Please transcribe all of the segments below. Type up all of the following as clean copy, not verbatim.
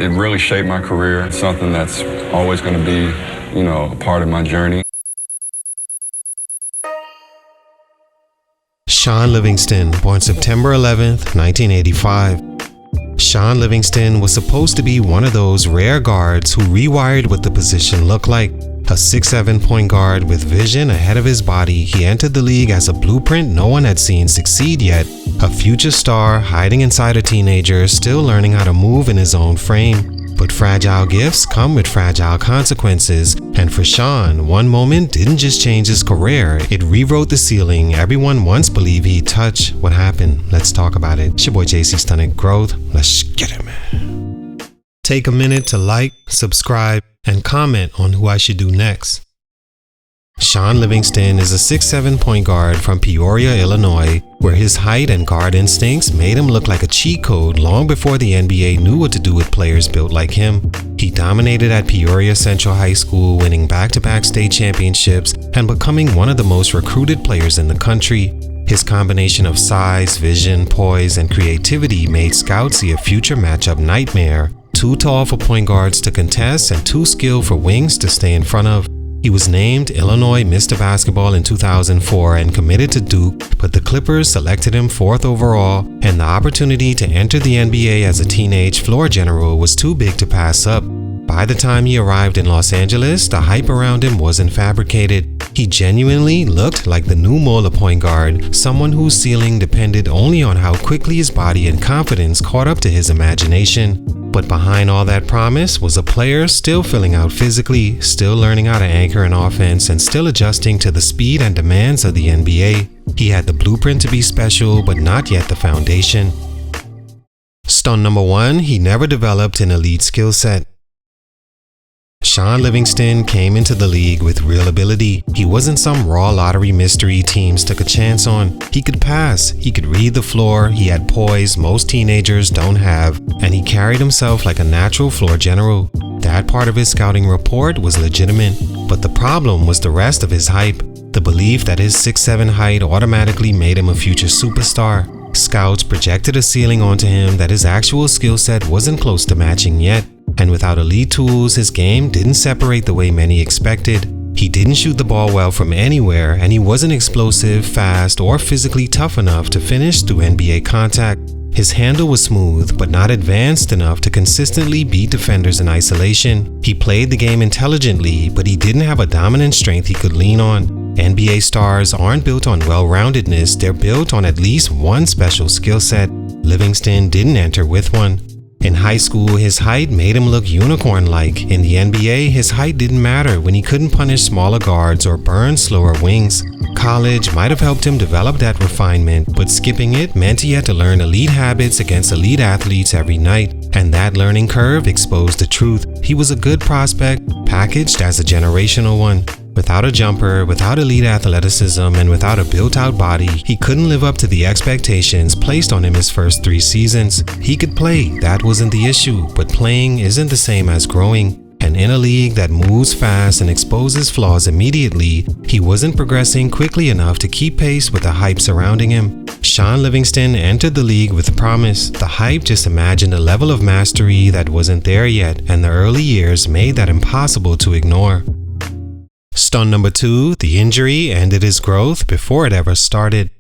It really shaped my career. It's something that's always going to be, a part of my journey. Shaun Livingston, born September 11th, 1985. Shaun Livingston was supposed to be one of those rare guards who rewired what the position looked like. A 6'7" point guard with vision ahead of his body, he entered the league as a blueprint no one had seen succeed yet. A future star hiding inside a teenager still learning how to move in his own frame. But fragile gifts come with fragile consequences, and for Shaun, one moment didn't just change his career, it rewrote the ceiling everyone once believed he'd touch. What happened? Let's talk about it. It's your boy JC Stunted Growth. Let's get it, man. Take a minute to like, subscribe, and comment on who I should do next. Shaun Livingston is a 6'7" point guard from Peoria, Illinois, where his height and guard instincts made him look like a cheat code long before the NBA knew what to do with players built like him. He dominated at Peoria Central High School, winning back-to-back state championships and becoming one of the most recruited players in the country. His combination of size, vision, poise, and creativity made scouts see a future matchup nightmare. Too tall for point guards to contest and too skilled for wings to stay in front of. He was named Illinois Mr. Basketball in 2004 and committed to Duke, but the Clippers selected him 4th overall, and the opportunity to enter the NBA as a teenage floor general was too big to pass up. By the time he arrived in Los Angeles, the hype around him wasn't fabricated. He genuinely looked like the new Mola point guard, someone whose ceiling depended only on how quickly his body and confidence caught up to his imagination. But behind all that promise was a player still filling out physically, still learning how to anchor an offense, and still adjusting to the speed and demands of the NBA. He had the blueprint to be special, but not yet the foundation. Stunt number 1, he never developed an elite skill set. Shaun Livingston came into the league with real ability. He wasn't some raw lottery mystery teams took a chance on. He could pass, he could read the floor, he had poise most teenagers don't have, and he carried himself like a natural floor general. That part of his scouting report was legitimate, but the problem was the rest of his hype. The belief that his 6'7" height automatically made him a future superstar. Scouts projected a ceiling onto him that his actual skill set wasn't close to matching yet. And without elite tools, his game didn't separate the way many expected. He didn't shoot the ball well from anywhere, and he wasn't explosive, fast, or physically tough enough to finish through NBA contact. His handle was smooth, but not advanced enough to consistently beat defenders in isolation. He played the game intelligently, but he didn't have a dominant strength he could lean on. NBA stars aren't built on well-roundedness, they're built on at least one special skill set. Livingston didn't enter with one. In high school, his height made him look unicorn-like. In the NBA, his height didn't matter when he couldn't punish smaller guards or burn slower wings. College might have helped him develop that refinement, but skipping it meant he had to learn elite habits against elite athletes every night. And that learning curve exposed the truth. He was a good prospect, packaged as a generational one. Without a jumper, without elite athleticism, and without a built-out body, he couldn't live up to the expectations placed on him his first 3 seasons. He could play, that wasn't the issue, but playing isn't the same as growing. And in a league that moves fast and exposes flaws immediately, he wasn't progressing quickly enough to keep pace with the hype surrounding him. Shaun Livingston entered the league with promise. The hype just imagined a level of mastery that wasn't there yet, and the early years made that impossible to ignore. Stunt number 2, the injury ended his growth before it ever started.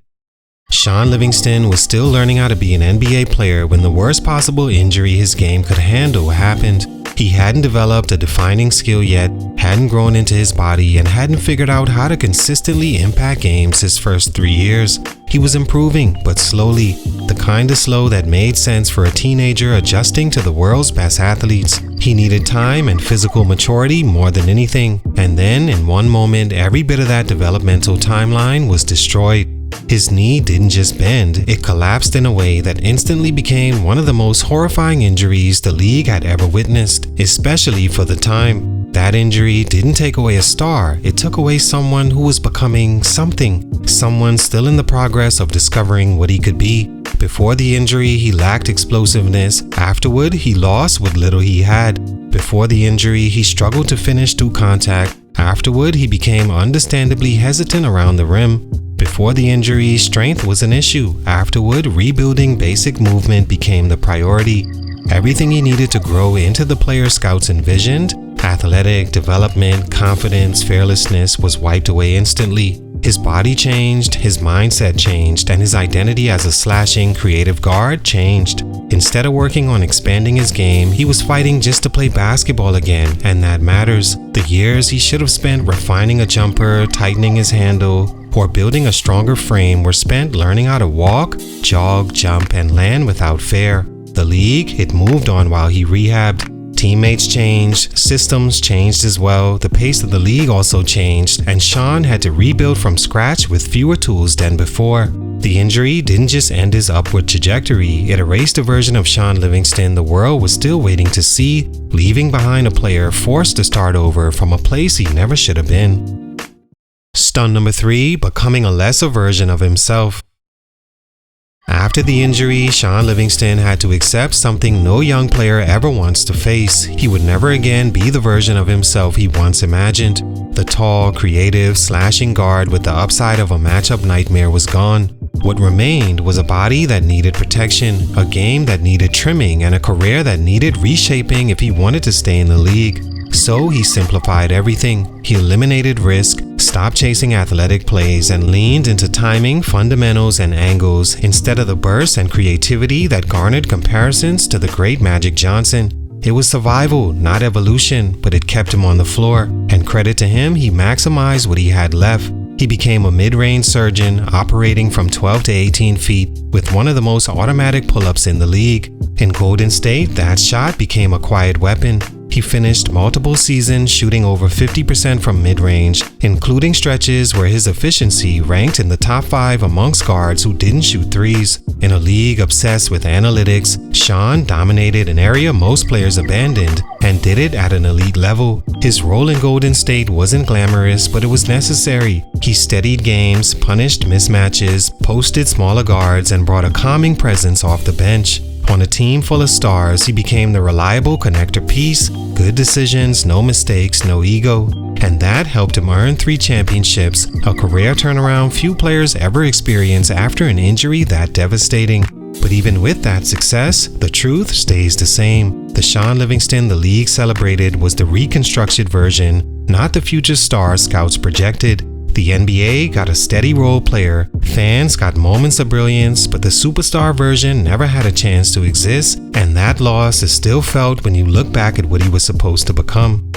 Shaun Livingston was still learning how to be an NBA player when the worst possible injury his game could handle happened. He hadn't developed a defining skill yet, hadn't grown into his body, and hadn't figured out how to consistently impact games his first 3 years. He was improving, but slowly, the kind of slow that made sense for a teenager adjusting to the world's best athletes. He needed time and physical maturity more than anything, and then in one moment, every bit of that developmental timeline was destroyed. His knee didn't just bend, it collapsed in a way that instantly became one of the most horrifying injuries the league had ever witnessed, especially for the time. That injury didn't take away a star, it took away someone who was becoming something, someone still in the progress of discovering what he could be. Before the injury, he lacked explosiveness. Afterward, he lost what little he had. Before the injury, he struggled to finish through contact. Afterward, he became understandably hesitant around the rim. Before the injury, strength was an issue. Afterward, rebuilding basic movement became the priority. Everything he needed to grow into the player scouts envisioned, athletic, development, confidence, fearlessness, was wiped away instantly. His body changed, his mindset changed, and his identity as a slashing, creative guard changed. Instead of working on expanding his game, he was fighting just to play basketball again, and that matters. The years he should have spent refining a jumper, tightening his handle, or building a stronger frame were spent learning how to walk, jog, jump, and land without fear. The league, it moved on while he rehabbed. Teammates changed, systems changed as well, the pace of the league also changed, and Shaun had to rebuild from scratch with fewer tools than before. The injury didn't just end his upward trajectory, it erased a version of Shaun Livingston the world was still waiting to see, leaving behind a player forced to start over from a place he never should have been. Stunt number 3, becoming a lesser version of himself. After the injury, Shaun Livingston had to accept something no young player ever wants to face. He would never again be the version of himself he once imagined. The tall, creative, slashing guard with the upside of a matchup nightmare was gone. What remained was a body that needed protection, a game that needed trimming, and a career that needed reshaping if he wanted to stay in the league. So he simplified everything. He eliminated risk, stopped chasing athletic plays, and leaned into timing, fundamentals, and angles instead of the burst and creativity that garnered comparisons to the great Magic Johnson. It was survival, not evolution, but it kept him on the floor, and credit to him, he maximized what he had left. He became a mid-range surgeon, operating from 12 to 18 feet, with one of the most automatic pull-ups in the league. In Golden State, that shot became a quiet weapon. He finished multiple seasons shooting over 50% from mid-range, including stretches where his efficiency ranked in the top 5 amongst guards who didn't shoot threes. In a league obsessed with analytics, Shaun dominated an area most players abandoned and did it at an elite level. His role in Golden State wasn't glamorous, but it was necessary. He steadied games, punished mismatches, posted smaller guards, and brought a calming presence off the bench. On a team full of stars, he became the reliable connector piece, good decisions, no mistakes, no ego. And that helped him earn 3 championships, a career turnaround few players ever experience after an injury that devastating. But even with that success, the truth stays the same. The Shaun Livingston the league celebrated was the reconstructed version, not the future star scouts projected. The NBA got a steady role player, fans got moments of brilliance, but the superstar version never had a chance to exist, and that loss is still felt when you look back at what he was supposed to become.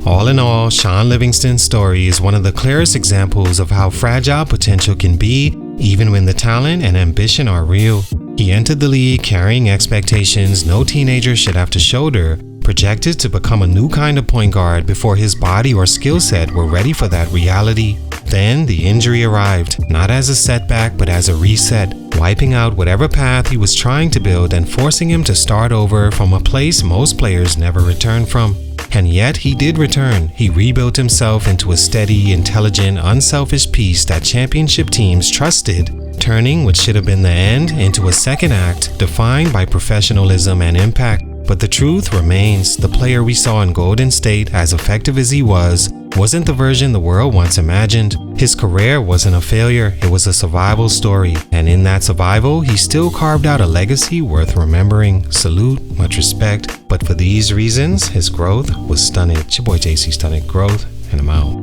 All in all, Shaun Livingston's story is one of the clearest examples of how fragile potential can be, even when the talent and ambition are real. He entered the league carrying expectations no teenager should have to shoulder, projected to become a new kind of point guard before his body or skill set were ready for that reality. Then the injury arrived, not as a setback but as a reset, wiping out whatever path he was trying to build and forcing him to start over from a place most players never return from. And yet he did return. He rebuilt himself into a steady, intelligent, unselfish piece that championship teams trusted, turning what should have been the end into a second act defined by professionalism and impact. But the truth remains, the player we saw in Golden State, as effective as he wasn't the version the world once imagined. His career wasn't a failure, it was a survival story. And in that survival, he still carved out a legacy worth remembering. Salute, much respect. But for these reasons, his growth was stunted. It's your boy JC Stunted Growth, and I'm out.